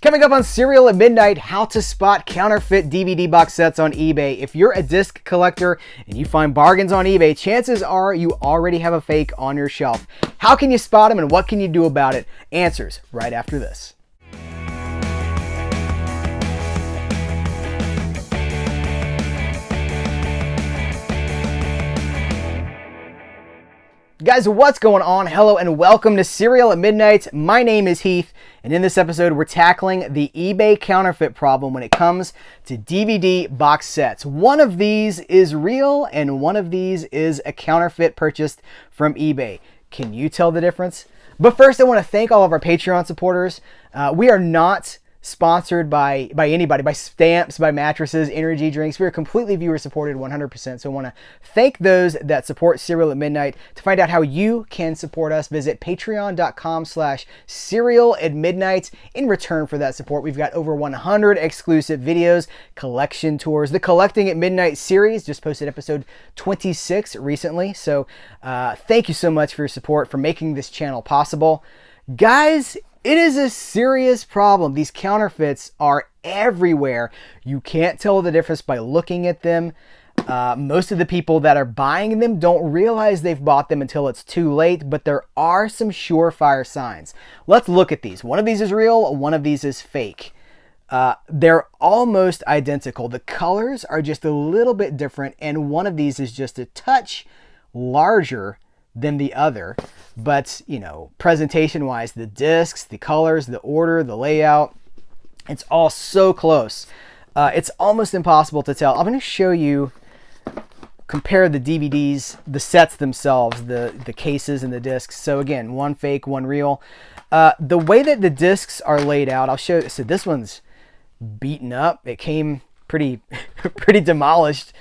Coming up on Cereal at Midnight, how to spot counterfeit DVD box sets on eBay. If you're a disc collector and you find bargains on eBay, chances are you already have a fake on your shelf. How can you spot them and what can you do about it? Answers right after this. Guys, what's going on? Hello and welcome to Cereal at Midnight. My name is Heath, and in this episode, we're tackling the eBay counterfeit problem when it comes to DVD box sets. One of these is real, and one of these is a counterfeit purchased from eBay. Can you tell the difference? But first, I want to thank all of our Patreon supporters. We are not sponsored by anybody, by stamps, by mattresses, energy drinks. We are completely viewer supported 100%. So I want to thank those that support Cereal at Midnight. To find out how you can support us, visit patreon.com/CerealAtMidnite. In return for that support, we've got over 100 exclusive videos, collection tours, the Collecting at Midnight series, just posted episode 26 recently. So thank you so much for your support, for making this channel possible. Guys, it is a serious problem. These counterfeits are everywhere. You can't tell the difference by looking at them. Most of the people that are buying them don't realize they've bought them until it's too late, but there are some surefire signs. Let's look at these. One of these is real, one of these is fake. They're almost identical. The colors are just a little bit different, and one of these is just a touch larger than the other. But, you know, presentation-wise, the discs, the colors, the order, the layout, it's all so close. It's almost impossible to tell. I'm going to show you, compare the DVDs, the sets themselves, the cases and the discs. So again, one fake, one real. The way that the discs are laid out, I'll show you. So this one's beaten up. It came pretty demolished.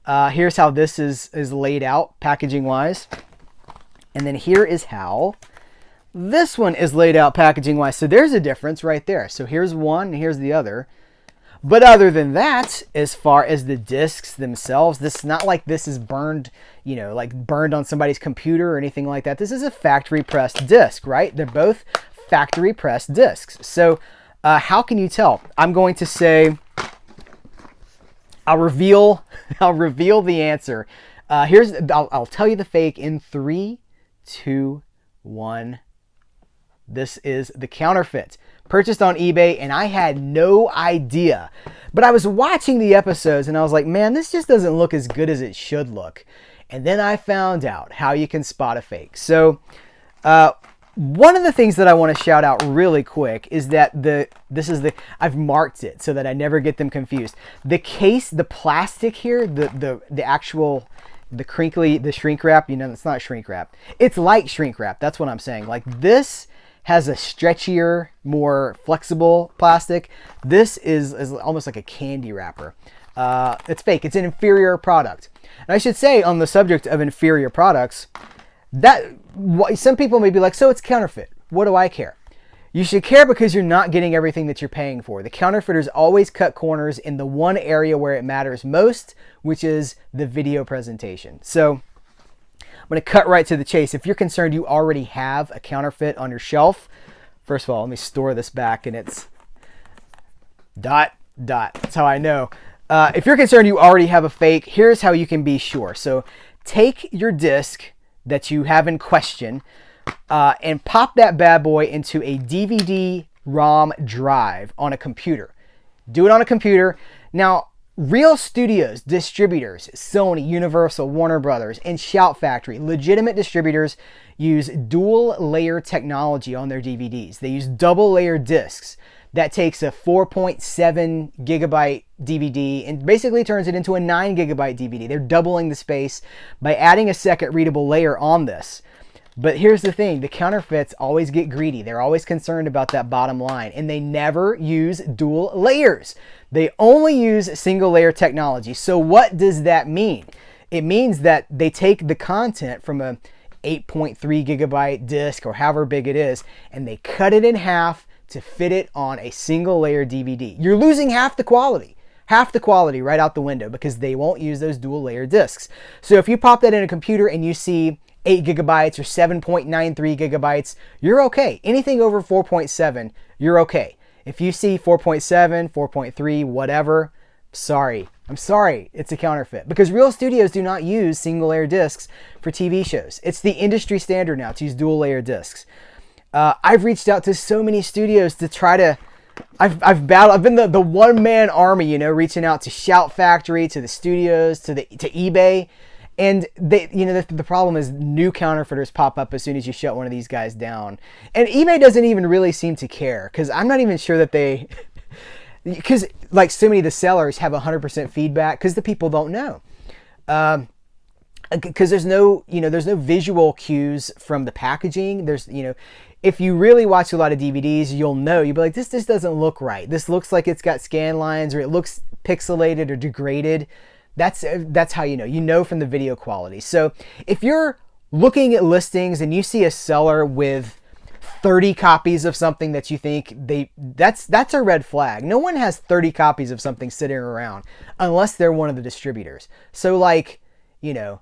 Here's how this is laid out, packaging-wise. And then here is how this one is laid out packaging-wise. So there's a difference right there. So here's one, and here's the other. But other than that, as far as the discs themselves, this is not like this is burned, you know, like burned on somebody's computer or anything like that. This is a factory-pressed disc, right? They're both factory-pressed discs. So how can you tell? I'm going to say, I'll reveal the answer. I'll tell you the fake in 3, 2, 1. This is the counterfeit. Purchased on eBay, and I had no idea. But I was watching the episodes, and I was like, man, this just doesn't look as good as it should look. And then I found out how you can spot a fake. So one of the things that I want to shout out really quick is that I've marked it so that I never get them confused. The case, the plastic here, the actual, the shrink wrap, you know, it's not shrink wrap. It's like shrink wrap. That's what I'm saying. Like, this has a stretchier, more flexible plastic. This is almost like a candy wrapper. It's fake. It's an inferior product. And I should say, on the subject of inferior products, that some people may be like, so it's counterfeit. What do I care? You should care because you're not getting everything that you're paying for. The counterfeiters always cut corners in the one area where it matters most, which is the video presentation. So I'm going to cut right to the chase. If you're concerned you already have a counterfeit on your shelf, first of all, let me store this back, and it's ... That's how I know. If you're concerned you already have a fake, here's how you can be sure. So take your disc that you have in question, and pop that bad boy into a DVD-ROM drive on a computer. Do it on a computer. Now, real studios, distributors, Sony, Universal, Warner Brothers, and Shout Factory, legitimate distributors, use dual-layer technology on their DVDs. They use double-layer discs. That takes a 4.7 gigabyte DVD and basically turns it into a 9 gigabyte DVD. They're doubling the space by adding a second readable layer on this. But here's the thing, the counterfeits always get greedy. They're always concerned about that bottom line, and they never use dual layers. They only use single layer technology. So what does that mean? It means that they take the content from a 8.3 gigabyte disc or however big it is, and they cut it in half to fit it on a single layer DVD. You're losing half the quality right out the window because they won't use those dual layer discs. So if you pop that in a computer and you see 8 gigabytes or 7.93 gigabytes, you're okay. Anything over 4.7, you're okay. If you see 4.7, 4.3, whatever, sorry. I'm sorry, it's a counterfeit. Because real studios do not use single layer discs for TV shows. It's the industry standard now to use dual layer discs. I've reached out to so many studios to try to, I've been the one-man army, you know, reaching out to Shout Factory, to the studios, to eBay. And they, you know, the problem is new counterfeiters pop up as soon as you shut one of these guys down. And eBay doesn't even really seem to care, because I'm not even sure that they, because like so many of the sellers have 100% feedback, because the people don't know. Because there's no visual cues from the packaging. There's, you know, if you really watch a lot of DVDs, you'll know, you'll be like, this doesn't look right. This looks like it's got scan lines, or it looks pixelated or degraded. That's how you know from the video quality. So if you're looking at listings and you see a seller with 30 copies of something that you think that's a red flag. No one has 30 copies of something sitting around unless they're one of the distributors. So like, you know,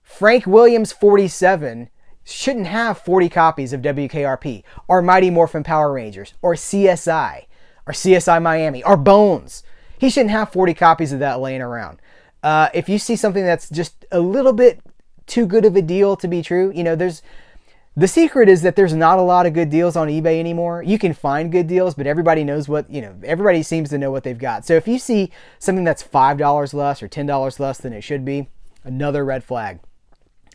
Frank Williams 47 shouldn't have 40 copies of WKRP or Mighty Morphin Power Rangers or CSI or CSI Miami or Bones. He shouldn't have 40 copies of that laying around. If you see something that's just a little bit too good of a deal to be true, you know, the secret is that there's not a lot of good deals on eBay anymore. You can find good deals, but everybody knows what, you know, everybody seems to know what they've got. So if you see something that's $5 less or $10 less than it should be, another red flag.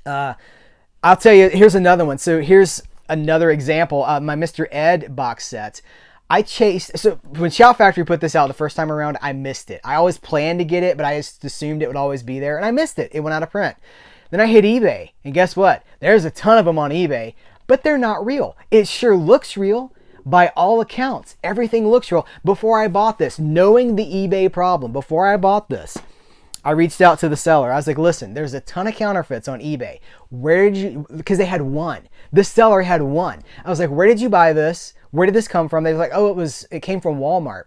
I'll tell you, here's another one. So here's another example. My Mr. Ed box set. So when Shout Factory put this out the first time around, I missed it. I always planned to get it, but I just assumed it would always be there, and I missed it. It went out of print. Then I hit eBay, and guess what? There's a ton of them on eBay, but they're not real. It sure looks real. By all accounts, everything looks real. Before I bought this, knowing the eBay problem, before I bought this, I reached out to the seller. I was like, listen, there's a ton of counterfeits on eBay. Where did you, because they had one. The seller had one. I was like, where did you buy this? Where did this come from? They were like, oh, it came from Walmart.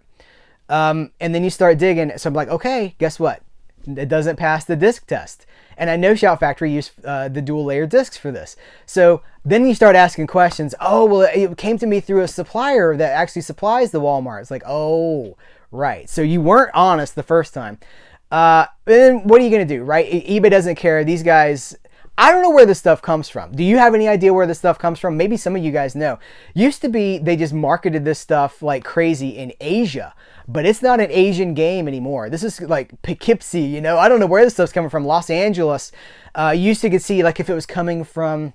And then you start digging. So I'm like, okay, guess what? It doesn't pass the disc test. And I know Shout Factory used the dual layer discs for this. So then you start asking questions. Oh, well, it came to me through a supplier that actually supplies the Walmart. It's like, oh, right. So you weren't honest the first time. Then what are you going to do, right? eBay doesn't care. These guys, I don't know where this stuff comes from. Do you have any idea where this stuff comes from? Maybe some of you guys know. Used to be, they just marketed this stuff like crazy in Asia, but it's not an Asian game anymore. This is like Poughkeepsie, you know? I don't know where this stuff's coming from. Los Angeles. Used to could see like if it was coming from,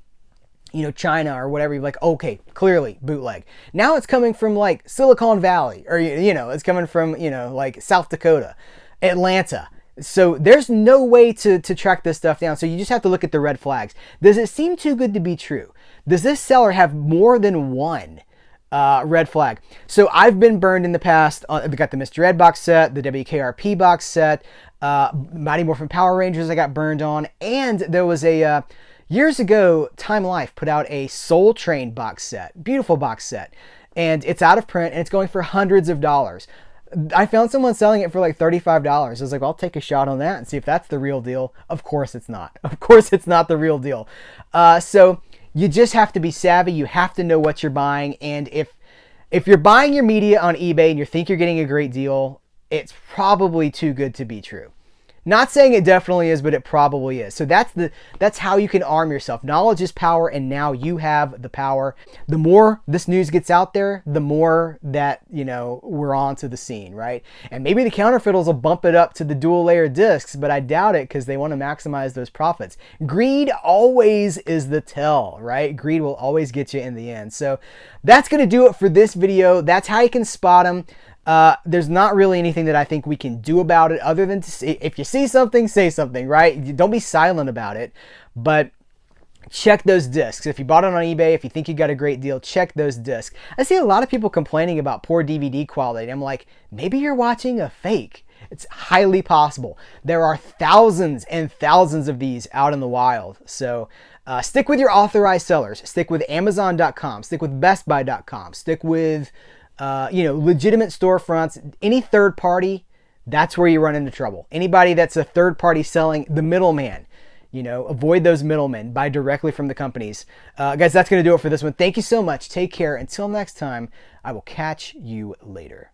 you know, China or whatever, you're like, okay, clearly bootleg. Now it's coming from like Silicon Valley, or, you know, it's coming from, you know, like South Dakota, Atlanta. So there's no way to track this stuff down. So you just have to look at the red flags. Does it seem too good to be true? Does this seller have more than one red flag? So I've been burned in the past. I've got the Mr. Ed box set, the WKRP box set, Mighty Morphin Power Rangers I got burned on. And there was a, years ago, Time Life put out a Soul Train box set. Beautiful box set. And it's out of print and it's going for hundreds of dollars. I found someone selling it for like $35. I was like, well, I'll take a shot on that and see if that's the real deal. Of course it's not. Of course it's not the real deal. So you just have to be savvy. You have to know what you're buying. And if you're buying your media on eBay and you think you're getting a great deal, it's probably too good to be true. Not saying it definitely is, but it probably is. So that's how you can arm yourself. Knowledge is power, and now you have the power. The more this news gets out there, the more that, you know, we're onto the scene, right? And maybe the counterfeiters will bump it up to the dual layer discs, but I doubt it because they want to maximize those profits. Greed always is the tell, right? Greed will always get you in the end. So that's going to do it for this video. That's how you can spot them. There's not really anything that I think we can do about it other than to say, if you see something, say something, right? Don't be silent about it, but check those discs. If you bought it on eBay, if you think you got a great deal, check those discs. I see a lot of people complaining about poor DVD quality. I'm like, maybe you're watching a fake. It's highly possible. There are thousands and thousands of these out in the wild. So stick with your authorized sellers. Stick with Amazon.com. Stick with BestBuy.com. Stick with you know, legitimate storefronts. Any third party, that's where you run into trouble. Anybody that's a third party selling, the middleman, You know, avoid those middlemen. Buy directly from the companies. Guys, that's going to do it for this one. Thank you so much. Take care. Until next time, I will catch you later.